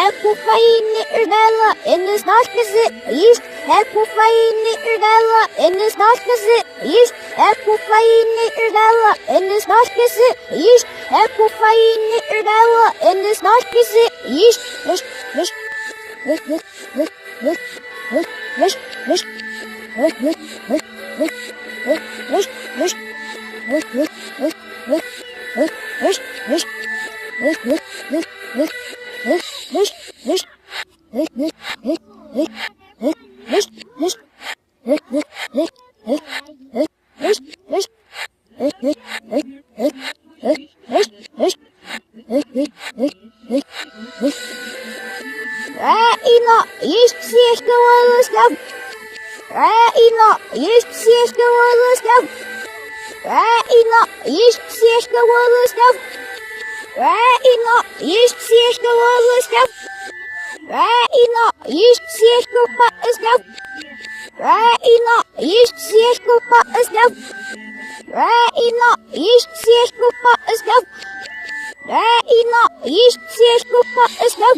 Ekufayini urdala in snaskası iş. Ekufayini urdala in snaskası iş. Ekufayini urdala in snaskası iş. Ekufayini urdala in snaskası iş. Hış hış hış hış hış hış hış hış hış hış Ino, есть все, что волослав. Ino, есть все, что волослав. Ino, есть все, что волослав. Ino, есть все, что волослав. Ino, есть все, что волослав. Ino, есть все, что волослав. Ino, есть все, что волослав. Ino, есть все, что волослав.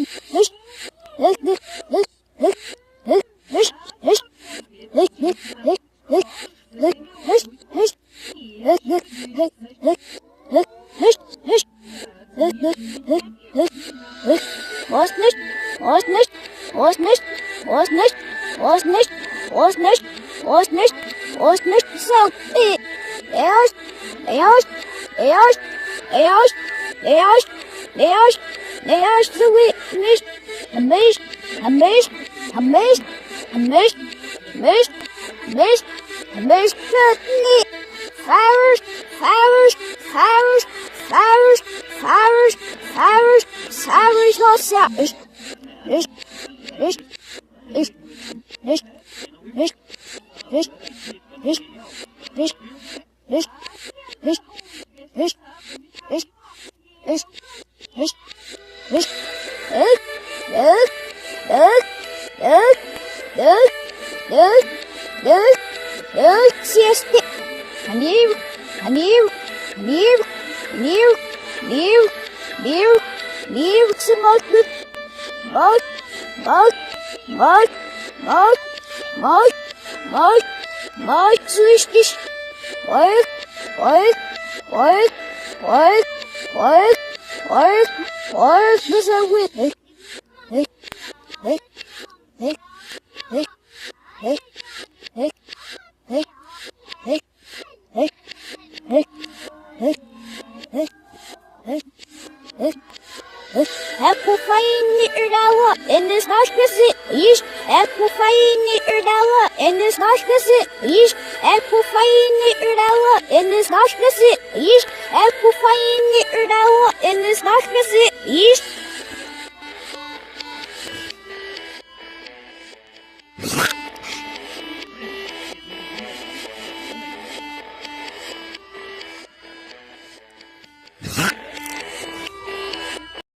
Ekufayini urdala in this snaskası iş. Ekufayini urdala in this snaskası iş. Ekufayini urdala in this snaskası iş. Ekufayini urdala in this snaskası iş.